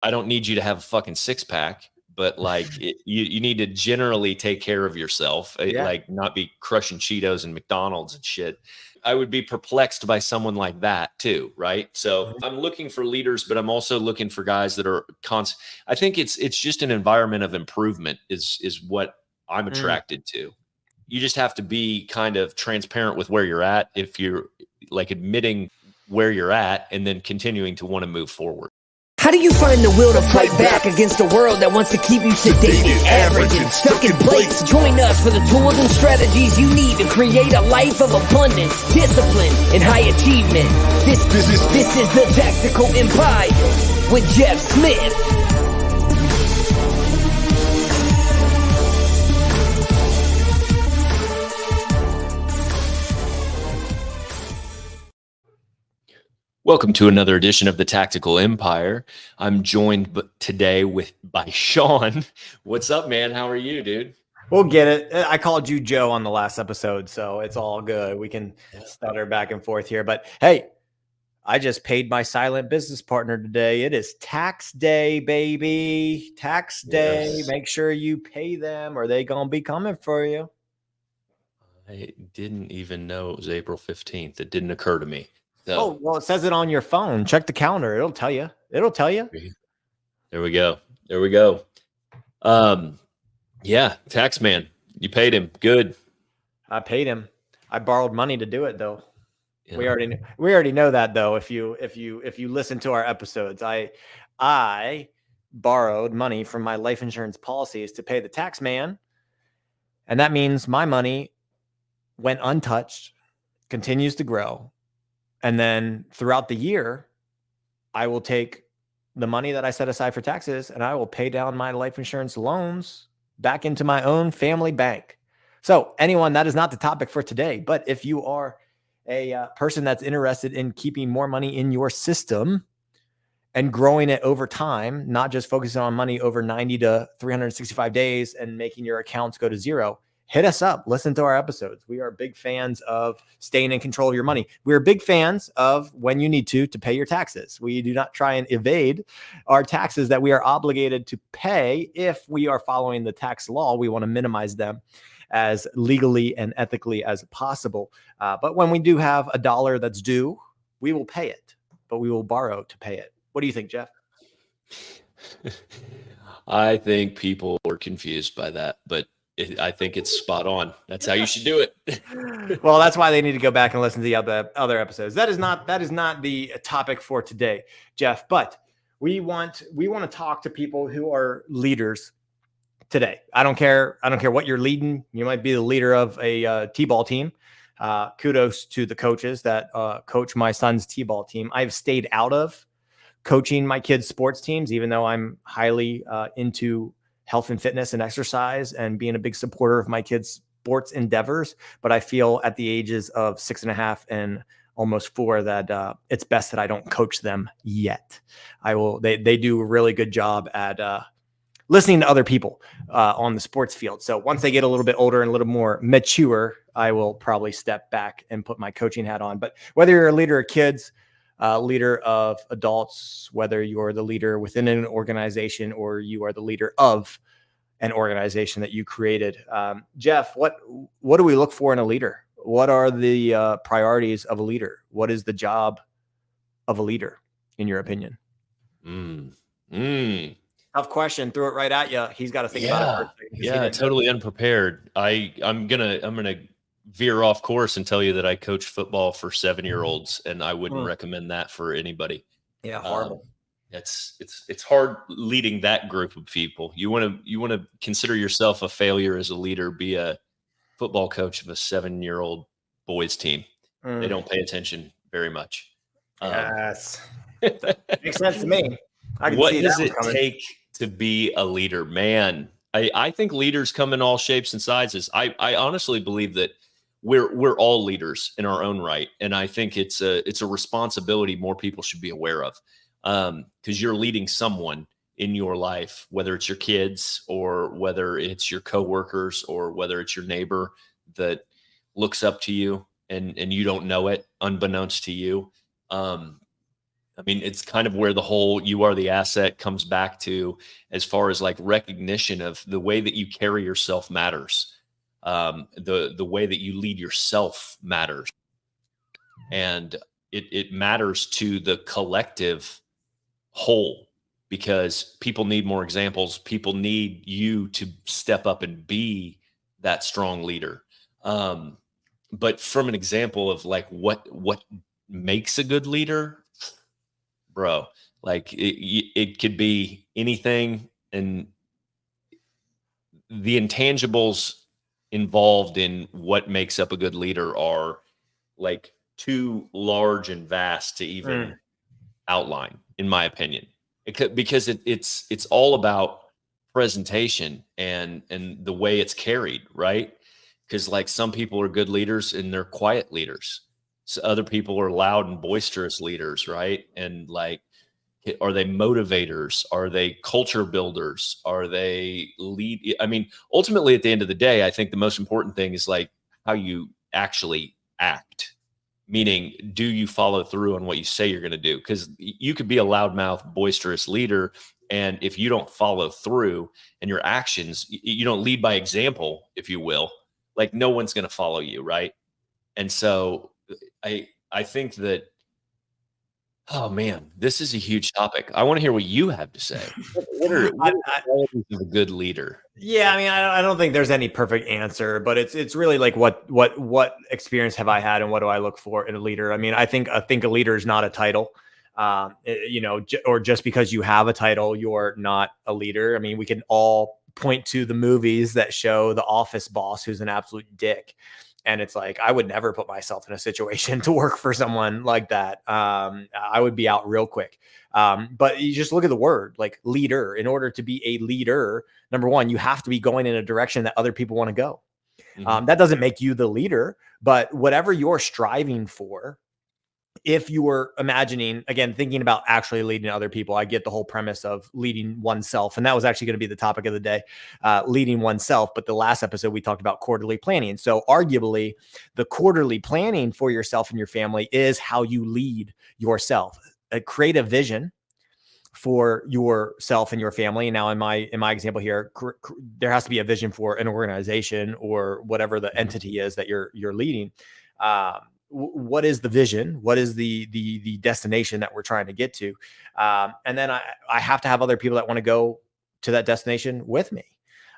I don't need you to have a fucking six pack, but like you need to generally take care of yourself, Yeah. like not be crushing Cheetos and McDonald's and shit. I would be perplexed by someone like that too, right? So I'm looking for leaders, but I'm also looking for guys that are constant. I think it's just an environment of improvement is what I'm attracted to. You just have to be kind of transparent with where you're at, if you're like admitting where you're at and then continuing to want to move forward. How do you find the will to fight back against a world that wants to keep you sedated, average, and stuck in place? Join us for the tools and strategies you need to create a life of abundance, discipline, and high achievement. This is the Tactical Empire with Jeff Smith. Welcome to another edition of the Tactical Empire. I'm joined today by Sean. What's up, man? How are you, dude? We'll get it. I called you Joe on the last episode, so it's all good. We can stutter back and forth here. But hey, I just paid my silent business partner today. It is tax day, baby. Tax day. Yes. Make sure you pay them or they gonna be coming for you. I didn't even know it was April 15th. It didn't occur to me. So, oh, well, it says it on your phone. Check the calendar. It'll tell you. It'll tell you. There we go. There we go. Yeah, tax man. You paid him. Good. I paid him. I borrowed money to do it, though. Yeah. We already know that, though. If you listen to our episodes, I borrowed money from my life insurance policies to pay the tax man, and that means my money went untouched, continues to grow. And then throughout the year, I will take the money that I set aside for taxes and I will pay down my life insurance loans back into my own family bank. So anyone, that is not the topic for today. But if you are a person that's interested in keeping more money in your system and growing it over time, not just focusing on money over 90 to 365 days and making your accounts go to zero, hit us up. Listen to our episodes. We are big fans of staying in control of your money. We're big fans of when you need to pay your taxes. We do not try and evade our taxes that we are obligated to pay. If we are following the tax law, we want to minimize them as legally and ethically as possible. But when we do have a dollar that's due, we will pay it, but we will borrow to pay it. What do you think, Jeff? I think people are confused by that, but I think it's spot on. That's how you should do it. Well, that's why they need to go back and listen to the other episodes. That is not the topic for today, Jeff. But we want to talk to people who are leaders today. I don't care what you're leading. You might be the leader of a T-ball team. Kudos to the coaches that coach my son's T-ball team. I've stayed out of coaching my kids' sports teams, even though I'm highly into health and fitness and exercise and being a big supporter of my kids' sports endeavors. But I feel at the ages of 6.5 and almost 4 that it's best that I don't coach them yet. They do a really good job at listening to other people on the sports field. So once they get a little bit older and a little more mature, I will probably step back and put my coaching hat on. But whether you're a leader of kids, leader of adults, whether you're the leader within an organization or you are the leader of an organization that you created. Jeff, what do we look for in a leader? What are the priorities of a leader? What is the job of a leader, in your opinion? Tough question. Threw it right at you. He's got to think about it. Yeah, totally unprepared. I'm gonna veer off course and tell you that I coached football for 7-year-olds, and I wouldn't recommend that for anybody. Yeah, horrible. It's hard leading that group of people. You want to consider yourself a failure as a leader. Be a football coach of a 7-year-old boys team. They don't pay attention very much. Yes, makes sense to me. What does it take to be a leader, man? I think leaders come in all shapes and sizes. I honestly believe that we're all leaders in our own right, and I think it's a responsibility more people should be aware of, because you're leading someone in your life, whether it's your kids or whether it's your coworkers or whether it's your neighbor that looks up to you and you don't know it, unbeknownst to you. I mean, it's kind of where the whole "you are the asset" comes back to, as far as like recognition of the way that you carry yourself matters. The way that you lead yourself matters, and it matters to the collective whole, because people need more examples. People need you to step up and be that strong leader. But from an example of like what makes a good leader, bro, like it could be anything, and the intangibles involved in what makes up a good leader are like too large and vast to even outline, in my opinion. Because it's all about presentation and the way it's carried, right? Because like some people are good leaders and they're quiet leaders. So other people are loud and boisterous leaders, right? And like, are they motivators? Are they culture builders? Are they lead? I mean, ultimately, at the end of the day, I think the most important thing is like how you actually act. Meaning, do you follow through on what you say you're going to do? Because you could be a loudmouth, boisterous leader, and if you don't follow through and your actions, you don't lead by example, if you will, like no one's going to follow you, right? And so, I think that, oh man, this is a huge topic. I want to hear what you have to say. What are the qualities of a good leader? Yeah, I mean, I don't think there's any perfect answer, but it's really like what experience have I had and what do I look for in a leader? I mean, I think a leader is not a title, or just because you have a title, you're not a leader. I mean, we can all point to the movies that show the office boss who's an absolute dick. And it's like, I would never put myself in a situation to work for someone like that. I would be out real quick. But you just look at the word like leader. In order to be a leader, number one, you have to be going in a direction that other people want to go. That doesn't make you the leader, but whatever you're striving for, if you were imagining, again, thinking about actually leading other people, I get the whole premise of leading oneself. And that was actually going to be the topic of the day, leading oneself. But the last episode, we talked about quarterly planning. So arguably, the quarterly planning for yourself and your family is how you lead yourself. Create a vision for yourself and your family. Now, in my example here, there has to be a vision for an organization or whatever the entity is that you're leading. What is the vision? What is the destination that we're trying to get to? And then I have to have other people that want to go to that destination with me.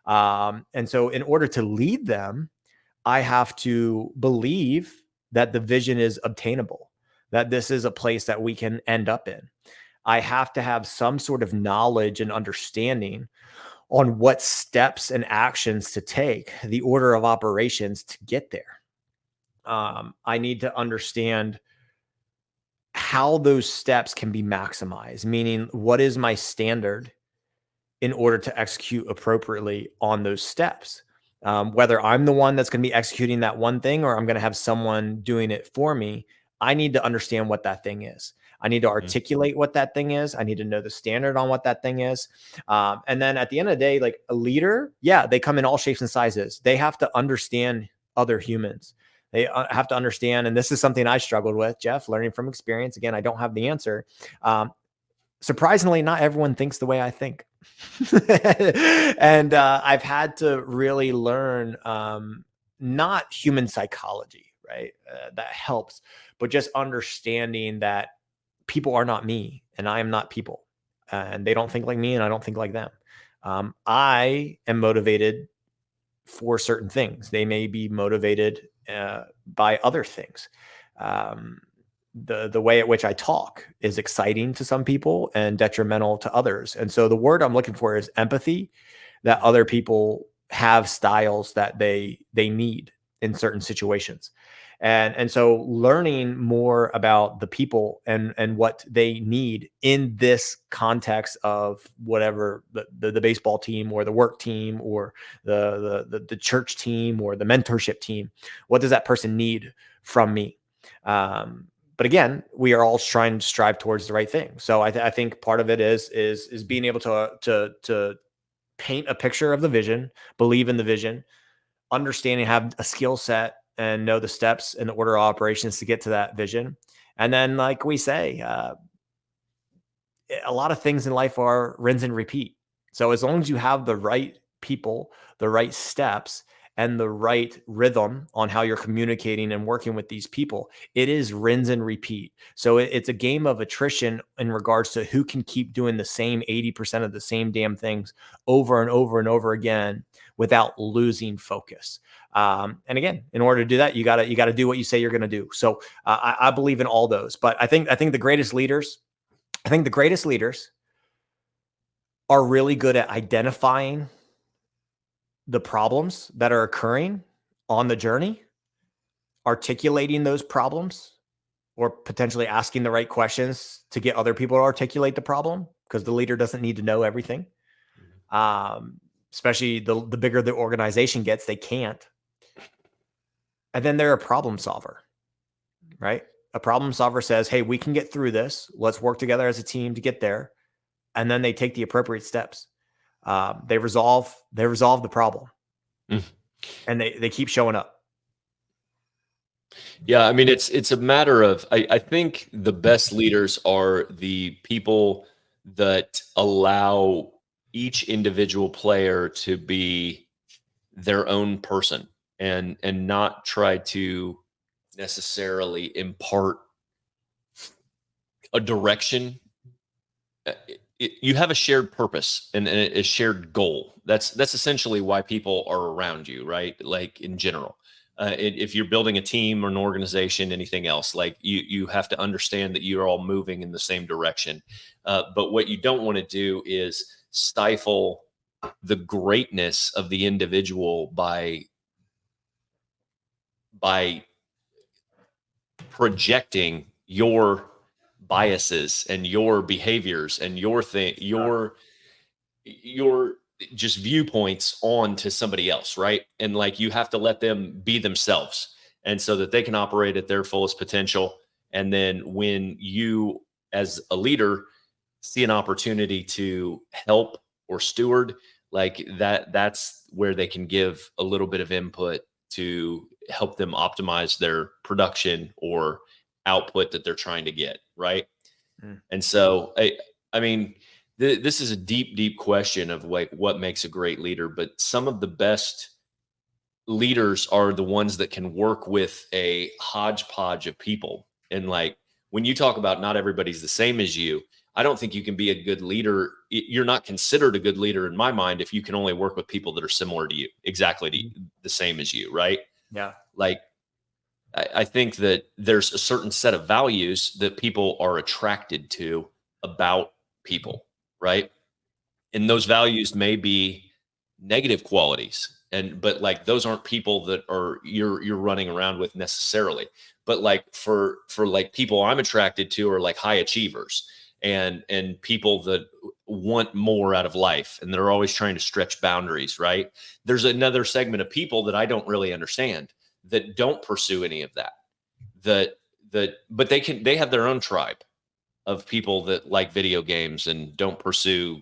And so in order to lead them, I have to believe that the vision is obtainable, that this is a place that we can end up in. I have to have some sort of knowledge and understanding on what steps and actions to take, the order of operations to get there. I need to understand how those steps can be maximized, meaning what is my standard in order to execute appropriately on those steps. Whether I'm the one that's going to be executing that one thing or I'm going to have someone doing it for me, I need to understand what that thing is. I need to articulate what that thing is. I need to know the standard on what that thing is. And then at the end of the day, like a leader, yeah, they come in all shapes and sizes. They have to understand other humans. They have to understand, and this is something I struggled with, Jeff, learning from experience. Again, I don't have the answer. Surprisingly, not everyone thinks the way I think. And I've had to really learn not human psychology, right? That helps, but just understanding that people are not me and I am not people. And they don't think like me and I don't think like them. I am motivated for certain things. They may be motivated by other things. The way at which I talk is exciting to some people and detrimental to others. And so the word I'm looking for is empathy, that other people have styles that they need in certain situations. And so learning more about the people and what they need in this context of whatever the baseball team or the work team or the church team or the mentorship team, what does that person need from me? But again, we are all trying to strive towards the right thing. So I think part of it is being able to paint a picture of the vision, believe in the vision, understanding, have a skill set, and know the steps and the order of operations to get to that vision. And then, like we say, a lot of things in life are rinse and repeat. So as long as you have the right people, the right steps, and the right rhythm on how you're communicating and working with these people, it is rinse and repeat. So it's a game of attrition in regards to who can keep doing the same 80% of the same damn things over and over and over again without losing focus. And again, in order to do that, you gotta do what you say you're going to do. So I believe in all those, but I think the greatest leaders, are really good at identifying the problems that are occurring on the journey, articulating those problems, or potentially asking the right questions to get other people to articulate the problem, because the leader doesn't need to know everything. Especially the bigger the organization gets, they can't. And then they're a problem solver, right? A problem solver says, hey, we can get through this. Let's work together as a team to get there. And then they take the appropriate steps. They resolve the problem, and they keep showing up. Yeah, I mean, it's a matter of, I think the best leaders are the people that allow each individual player to be their own person and not try to necessarily impart a direction. You have a shared purpose and a shared goal. That's essentially why people are around you, right? Like in general, if you're building a team or an organization, anything else, like you have to understand that you're all moving in the same direction. But what you don't want to do is stifle the greatness of the individual by projecting your biases and your behaviors and your just viewpoints on to somebody else, right? And like you have to let them be themselves, and so that they can operate at their fullest potential. And then when you as a leader see an opportunity to help or steward, like that's where they can give a little bit of input to help them optimize their production or output that they're trying to get, right? And so I mean, this is a deep question of like what makes a great leader, but some of the best leaders are the ones that can work with a hodgepodge of people. And like when you talk about not everybody's the same as you, I don't think you can be a good leader. You're not considered a good leader in my mind if you can only work with people that are similar to you, exactly the same as you, right? Yeah. Like I think that there's a certain set of values that people are attracted to about people, right? And those values may be negative qualities, but like those aren't people that are you're running around with necessarily. But like for like people I'm attracted to are like high achievers and people that want more out of life, and they're always trying to stretch boundaries, right? There's another segment of people that I don't really understand that don't pursue any of that, but they have their own tribe of people that like video games and don't pursue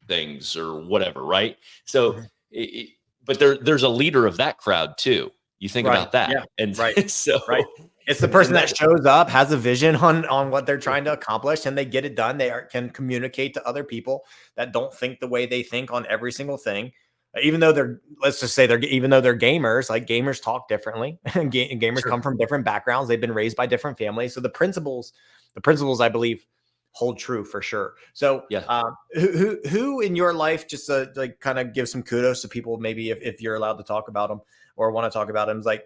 things or whatever, right? So but there's a leader of that crowd too. You think about that. Yeah. And right. So right. It's the person that shows up, has a vision on what they're trying to accomplish, and they get it done. They can communicate to other people that don't think the way they think on every single thing. Even though they're gamers, like gamers talk differently, and gamers come from different backgrounds. They've been raised by different families. So the principles I believe hold true for sure. So yeah. Who in your life, just to like kind of give some kudos to people, maybe if you're allowed to talk about them or want to talk about them, is like,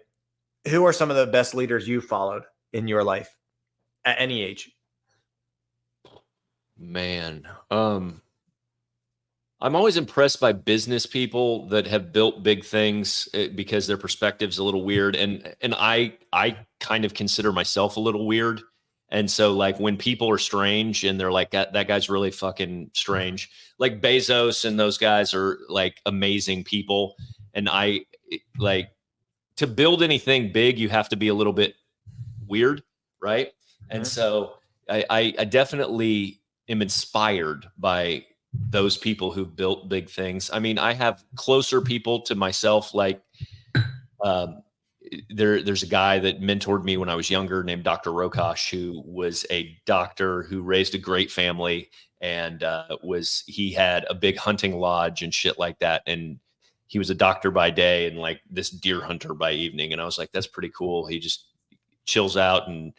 who are some of the best leaders you followed in your life at any age? Man, I'm always impressed by business people that have built big things because their perspective's a little weird. And I kind of consider myself a little weird. And so like when people are strange and they're like, that guy's really fucking strange, like Bezos and those guys are like amazing people. And I like to build anything big, you have to be a little bit weird. Right. And so I definitely am inspired by those people who built big things. I mean, I have closer people to myself. Like there's a guy that mentored me when I was younger named Dr. Rokash, who was a doctor who raised a great family and he had a big hunting lodge and shit like that. And he was a doctor by day and like this deer hunter by evening. And I was like, that's pretty cool. He just chills out, and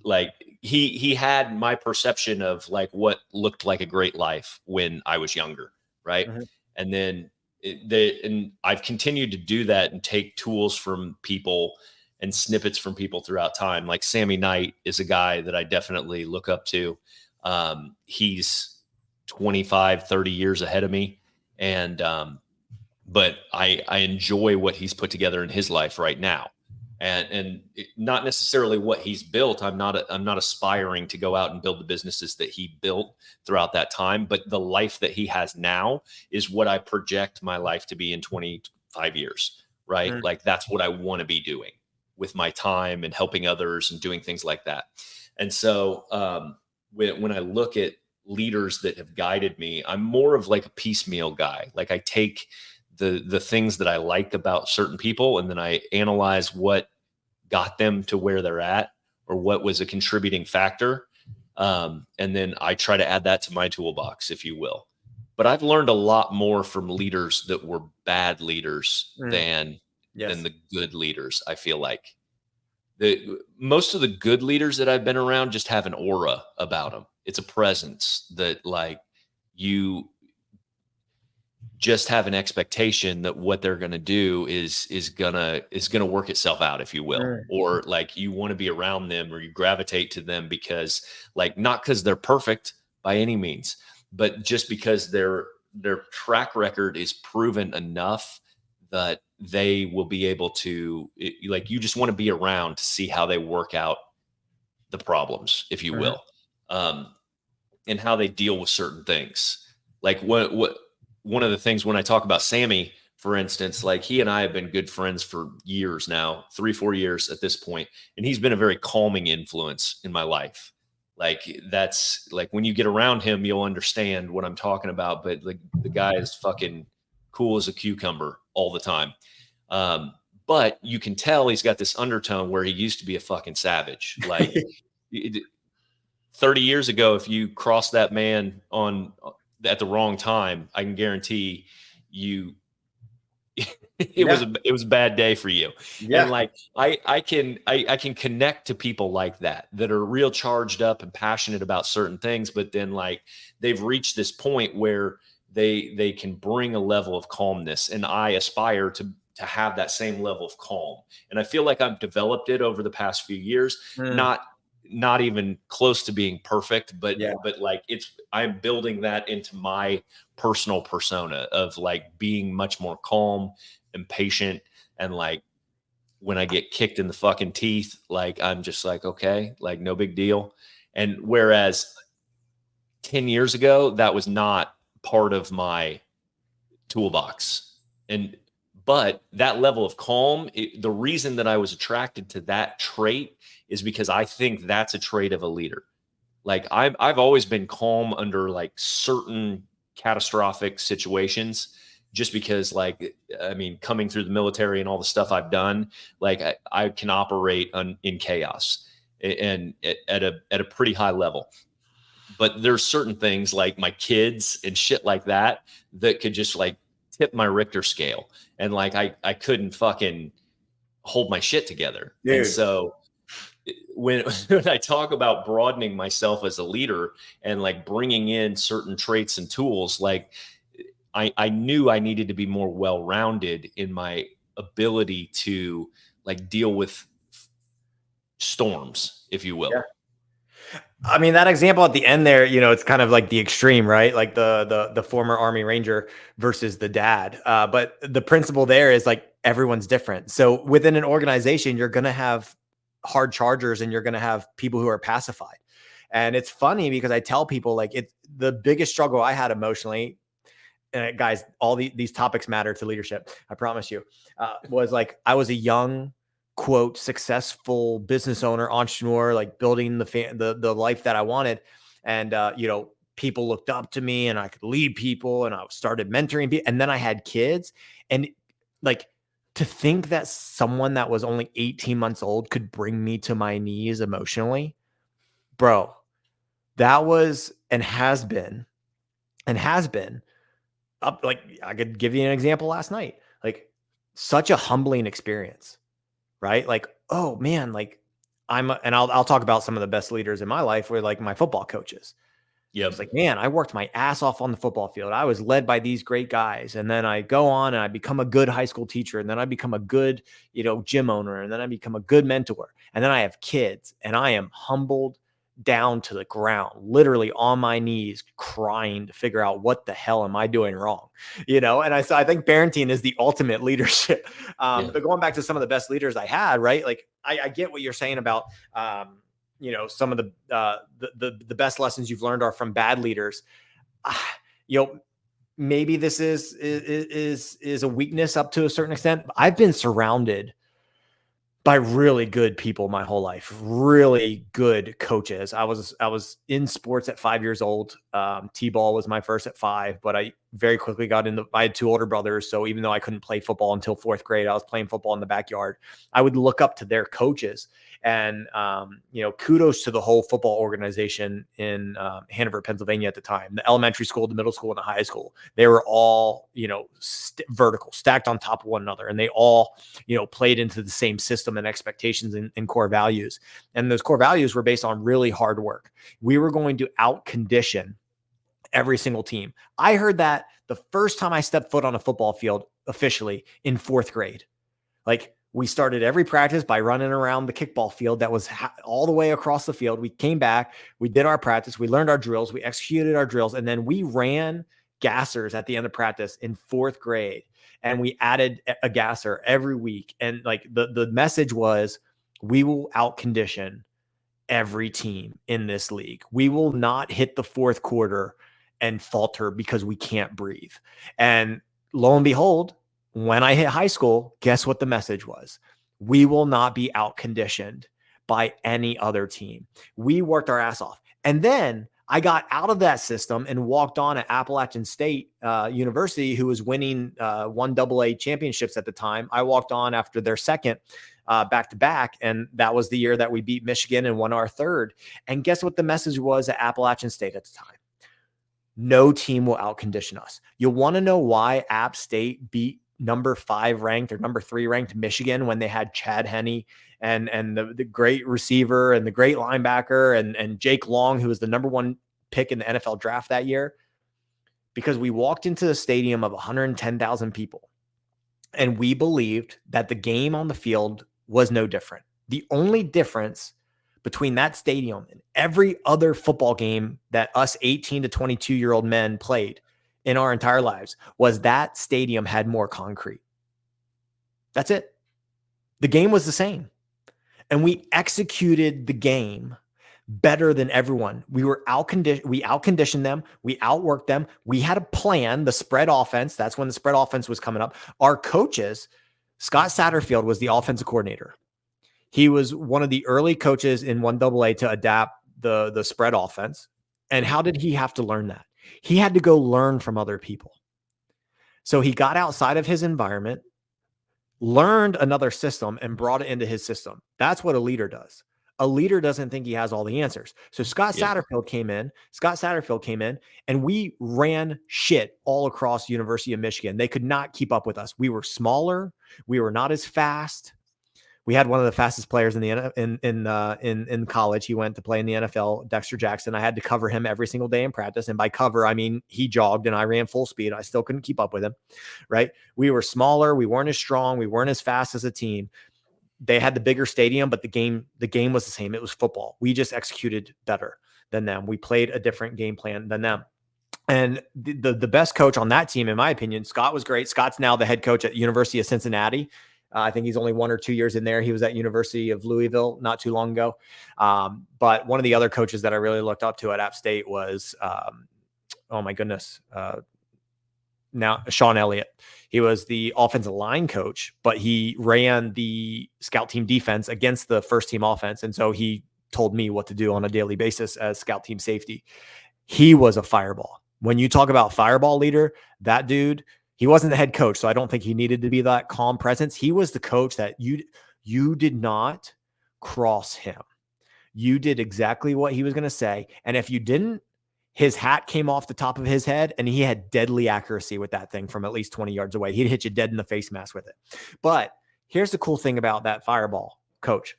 like he had my perception of like what looked like a great life when I was younger, right? Mhm. And then and I've continued to do that and take tools from people and snippets from people throughout time. Like Sammy Knight is a guy that I definitely look up to. He's 25, 30 years ahead of me. And but I enjoy what he's put together in his life right now. And not necessarily what he's built. I'm not aspiring to go out and build the businesses that he built throughout that time, but the life that he has now is what I project my life to be in 25 years, right? Mm. Like that's what I want to be doing with my time and helping others and doing things like that. And so when I look at leaders that have guided me, I'm more of like a piecemeal guy. Like I take the things that I like about certain people, and then I analyze what got them to where they're at or what was a contributing factor. And then I try to add that to my toolbox, if you will. But I've learned a lot more from leaders that were bad leaders than the good leaders. I feel like most of the good leaders that I've been around just have an aura about them. It's a presence that like you just have an expectation that what they're going to do is gonna work itself out, if you will, or like you want to be around them or you gravitate to them because like, not because they're perfect by any means, but just because their track record is proven enough that they will be able to like, you just want to be around to see how they work out the problems, if you will, and how they deal with certain things. Like one of the things when I talk about Sammy, for instance, like he and I have been good friends for years now, 3-4 years at this point, and he's been a very calming influence in my life. Like that's like when you get around him, you'll understand what I'm talking about. But like the guy is fucking cool as a cucumber all the time. But you can tell he's got this undertone where he used to be a fucking savage. Like 30 years ago, if you cross that man at the wrong time, I can guarantee you it was a bad day for you. And like I can connect to people like that are real charged up and passionate about certain things, but then like they've reached this point where they can bring a level of calmness, and I aspire to have that same level of calm. And I feel like I've developed it over the past few years. Not even close to being perfect, but like I'm building that into my personal persona of like being much more calm and patient. And like when I get kicked in the fucking teeth, like I'm just like, okay, like no big deal. And whereas 10 years ago, that was not part of my toolbox. But that level of calm, the reason that I was attracted to that trait is because I think that's a trait of a leader. Like I've always been calm under like certain catastrophic situations, just because like, I mean, coming through the military and all the stuff I've done, like I can operate in chaos and at a pretty high level. But there's certain things like my kids and shit like that could just like tip my Richter scale. And like, I couldn't fucking hold my shit together. Dude. And so when I talk about broadening myself as a leader and like bringing in certain traits and tools, like I knew I needed to be more well-rounded in my ability to like deal with storms, if you will. Yeah. I mean, that example at the end there, you know, it's kind of like the extreme, right? Like the former Army Ranger versus the dad. But the principle there is like everyone's different. So within an organization, you're going to have hard chargers and you're going to have people who are pacified. And it's funny because I tell people like it's the biggest struggle I had emotionally. Guys, all these topics matter to leadership. I promise you. Was like I was a young, quote, successful business owner, entrepreneur, like building the life that I wanted. And, you know, people looked up to me and I could lead people and I started mentoring people. And then I had kids, and like to think that someone that was only 18 months old could bring me to my knees emotionally, bro, that was and has been up. Like, I could give you an example last night, like such a humbling experience, right? Like, oh man, like and I'll talk about some of the best leaders in my life were like my football coaches. Yeah. It's like, man, I worked my ass off on the football field. I was led by these great guys. And then I go on and I become a good high school teacher. And then I become a good, gym owner. And then I become a good mentor. And then I have kids and I am humbled down to the ground, literally on my knees, crying to figure out what the hell am I doing wrong, And I think parenting is the ultimate leadership. But going back to some of the best leaders I had, right? Like I get what you're saying about, some of the best lessons you've learned are from bad leaders. Maybe this is a weakness up to a certain extent. I've been surrounded by really good people my whole life, really good coaches. I was in sports at 5 years old. T-ball was my first at 5, but I very quickly I had 2 older brothers. So even though I couldn't play football until 4th grade, I was playing football in the backyard. I would look up to their coaches, and, kudos to the whole football organization in Hanover, Pennsylvania at the time, the elementary school, the middle school, and the high school. They were all, vertical, stacked on top of one another. And they all, played into the same system and expectations and core values. And those core values were based on really hard work. We were going to out-condition every single team. I heard that the first time I stepped foot on a football field officially in 4th grade. Like, we started every practice by running around the kickball field that was all the way across the field. We came back, we did our practice, we learned our drills, we executed our drills, and then we ran gassers at the end of practice in 4th grade. And we added a gasser every week. And like the message was, we will outcondition every team in this league. We will not hit the 4th quarter and falter because we can't breathe. And lo and behold, when I hit high school, guess what the message was? We will not be outconditioned by any other team. We worked our ass off. And then I got out of that system and walked on at Appalachian State University, who was winning 1AA championships at the time. I walked on after their second back-to-back, and that was the year that we beat Michigan and won our 3rd. And guess what the message was at Appalachian State at the time? No team will outcondition us. You want to know why App State beat number 5 ranked or number 3 ranked Michigan when they had Chad Henne and the great receiver and the great linebacker and Jake Long, who was the number 1 pick in the NFL draft that year? Because we walked into a stadium of 110,000 people and we believed that the game on the field was no different. The only difference between that stadium and every other football game that us 18 to 22-year-old men played in our entire lives was that stadium had more concrete. That's it. The game was the same. And we executed the game better than everyone. We outconditioned them. We outworked them. We had a plan, the spread offense. That's when the spread offense was coming up. Our coaches, Scott Satterfield was the offensive coordinator. He was one of the early coaches in 1AA to adapt the spread offense. And how did he have to learn that? He had to go learn from other people. So he got outside of his environment, learned another system, and brought it into his system. That's what a leader does. A leader doesn't think he has all the answers. So Scott Satterfield came in, and we ran shit all across University of Michigan. They could not keep up with us. We were smaller. We were not as fast. We had one of the fastest players in college. He went to play in the NFL, Dexter Jackson. I had to cover him every single day in practice. And by cover, I mean, he jogged and I ran full speed. I still couldn't keep up with him, right? We were smaller. We weren't as strong. We weren't as fast as a team. They had the bigger stadium, but the game was the same. It was football. We just executed better than them. We played a different game plan than them. And the best coach on that team, in my opinion, Scott was great. Scott's now the head coach at University of Cincinnati. I think he's only 1 or 2 years in there. He was at University of Louisville not too long ago. But one of the other coaches that I really looked up to at App State was, now Sean Elliott. He was the offensive line coach, but he ran the scout team defense against the first team offense. And so he told me what to do on a daily basis as scout team safety. He was a fireball. When you talk about fireball leader, that dude, he wasn't the head coach, so I don't think he needed to be that calm presence. He was the coach that you did not cross him. You did exactly what he was going to say. And if you didn't, his hat came off the top of his head and he had deadly accuracy with that thing from at least 20 yards away. He'd hit you dead in the face mask with it. But here's the cool thing about that fireball coach.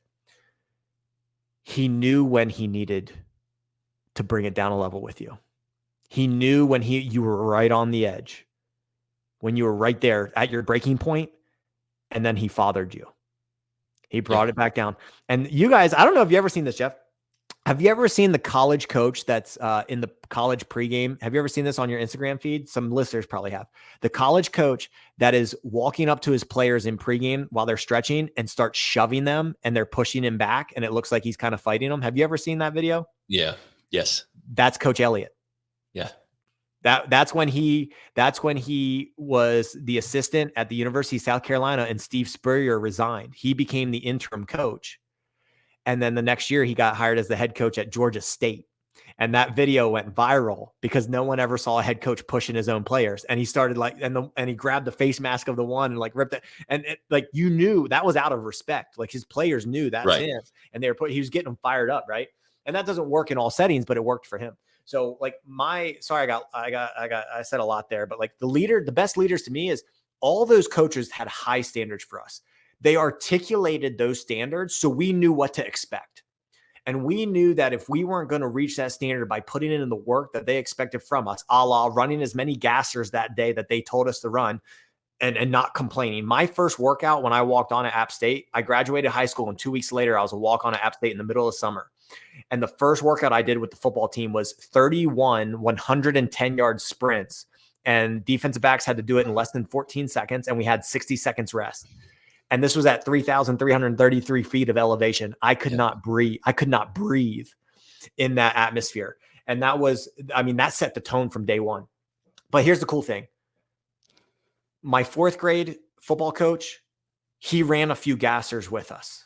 He knew when he needed to bring it down a level with you. He knew when you were right on the edge, when you were right there at your breaking point, and then he fathered you. He brought it back down. And you guys, I don't know if you ever seen this, Jeff. Have you ever seen the college coach that's in the college pregame? Have you ever seen this on your Instagram feed? Some listeners probably have. The college coach that is walking up to his players in pregame while they're stretching and starts shoving them and they're pushing him back and it looks like he's kind of fighting them. Have you ever seen that video? Yeah. Yes. That's Coach Elliott. Yeah. That's when he was the assistant at the University of South Carolina and Steve Spurrier resigned. He became the interim coach. And then the next year he got hired as the head coach at Georgia State. And that video went viral because no one ever saw a head coach pushing his own players. And he started and he grabbed the face mask of the one and ripped it. And you knew that was out of respect. Like his players knew that's right. him. And he was getting them fired up. Right. And that doesn't work in all settings, but it worked for him. So I said a lot there, but the best leaders to me is all those coaches had high standards for us. They articulated those standards so we knew what to expect. And we knew that if we weren't going to reach that standard by putting in the work that they expected from us, a la running as many gassers that day that they told us to run and not complaining. My first workout when I walked on at App State, I graduated high school and 2 weeks later, I was a walk on at App State in the middle of summer. And the first workout I did with the football team was 31 110-yard sprints. And defensive backs had to do it in less than 14 seconds. And we had 60 seconds rest. And this was at 3,333 feet of elevation. I could not breathe. I could not breathe in that atmosphere. And that set the tone from day one. But here's the cool thing. My fourth grade football coach, he ran a few gassers with us.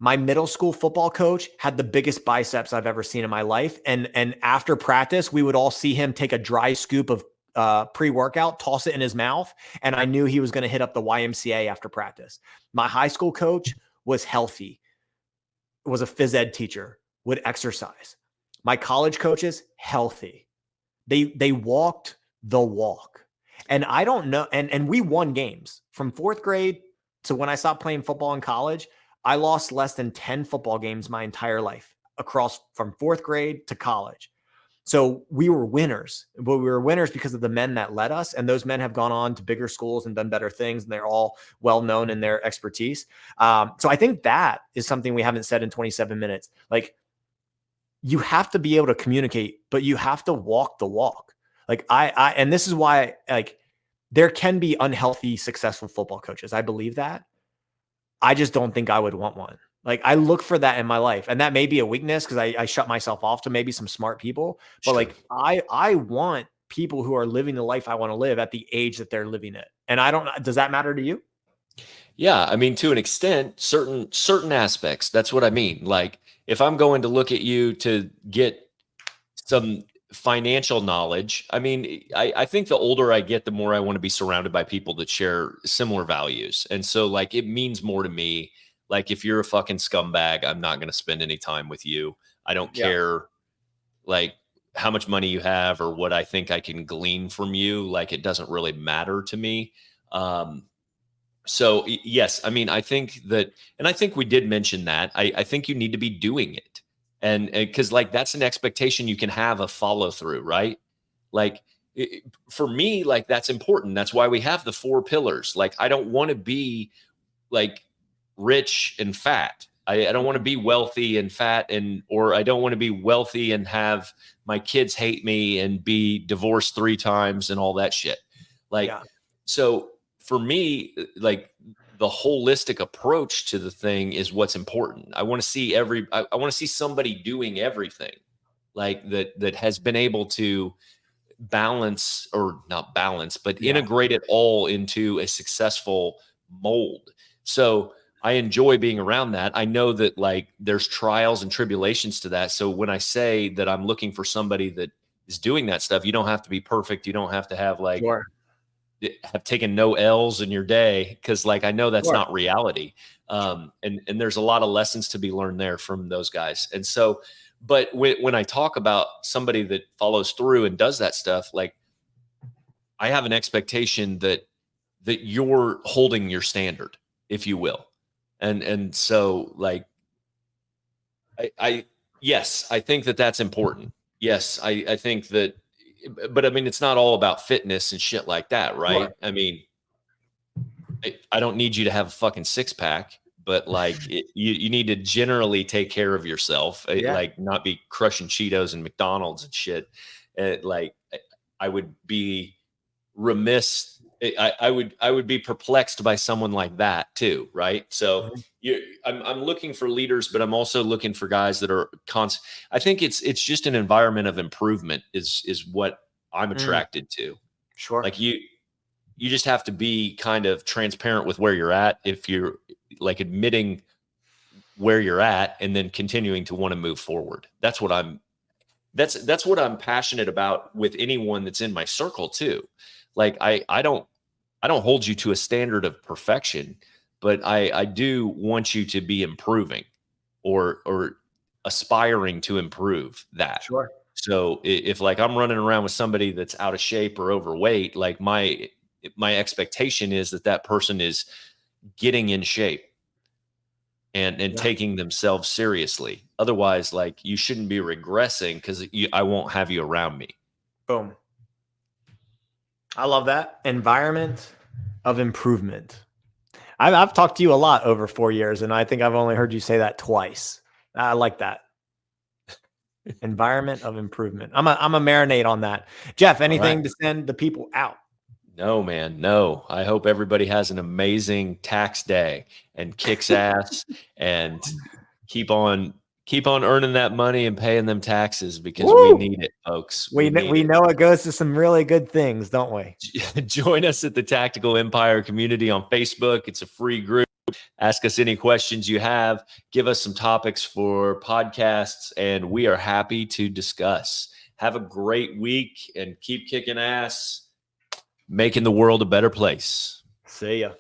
My middle school football coach had the biggest biceps I've ever seen in my life. And after practice, we would all see him take a dry scoop of pre-workout, toss it in his mouth. And I knew he was going to hit up the YMCA after practice. My high school coach was healthy, was a phys ed teacher, would exercise. My college coaches, healthy. They walked the walk. And I don't know. And we won games from fourth grade to when I stopped playing football in college. I lost less than 10 football games my entire life across from fourth grade to college. So we were winners, but we were winners because of the men that led us. And those men have gone on to bigger schools and done better things. And they're all well-known in their expertise. So I think that is something we haven't said in 27 minutes. You have to be able to communicate, but you have to walk the walk. And this is why, there can be unhealthy, successful football coaches. I believe that. I just don't think I would want one. I look for that in my life, and that may be a weakness because I shut myself off to maybe some smart people. But Sure. I want people who are living the life I want to live at the age that they're living it. And does that matter to you? Yeah. I mean, to an extent, certain aspects, that's what I mean. If I'm going to look at you to get some financial knowledge, I mean, I think the older I get, the more I want to be surrounded by people that share similar values. And so it means more to me. If you're a fucking scumbag, I'm not going to spend any time with you. I don't care how much money you have or what I think I can glean from you. It doesn't really matter to me. So yes, I mean, I think that, and I think we did mention that, I think you need to be doing it. And because that's an expectation you can have a follow through, right? For me, that's important. That's why we have the 4 pillars. I don't want to be rich and fat. I don't want to be wealthy and fat or I don't want to be wealthy and have my kids hate me and be divorced 3 times and all that shit. So for me, the holistic approach to the thing is what's important. I want to see I want to see somebody doing everything that has been able to balance or not balance, but integrate it all into a successful mold. So I enjoy being around that. I know that there's trials and tribulations to that. So when I say that I'm looking for somebody that is doing that stuff, you don't have to be perfect. You don't have to have Sure. have taken no L's in your day. Cause like, I know that's Sure. not reality. And there's a lot of lessons to be learned there from those guys. And so, but when I talk about somebody that follows through and does that stuff, like I have an expectation that you're holding your standard, if you will. And so like, yes, I think that that's important. Yes. I think that, but I mean, it's not all about fitness and shit like that. Right. Sure. I mean, I don't need you to have a fucking six pack, but like you need to generally take care of yourself, Yeah. like not be crushing Cheetos and McDonald's and shit. Like I would be remiss. I would be perplexed by someone like that too. Right. So I'm looking for leaders, but I'm also looking for guys that are I think it's just an environment of improvement is what I'm attracted to. Sure. Like you just have to be kind of transparent with where you're at. If you're like admitting where you're at and then continuing to want to move forward. That's what I'm passionate about with anyone that's in my circle too. Like I don't hold you to a standard of perfection, but I do want you to be improving or aspiring to improve that. Sure. So if like I'm running around with somebody that's out of shape or overweight, like my expectation is that person is getting in shape and taking themselves seriously. Otherwise, like you shouldn't be regressing because I won't have you around me. Boom. I love that environment of improvement. I've talked to you a lot over 4 years, and I think I've only heard you say that twice. I like that. Environment of improvement. I'm a marinate on that. Jeff, anything to send the people out? No, man. No. I hope everybody has an amazing tax day and kicks ass and keep on earning that money and paying them taxes because we need it, folks. We know it goes to some really good things, don't we? Join us at the Tactical Empire community on Facebook. It's a free group. Ask us any questions you have. Give us some topics for podcasts, and we are happy to discuss. Have a great week and keep kicking ass, making the world a better place. See ya.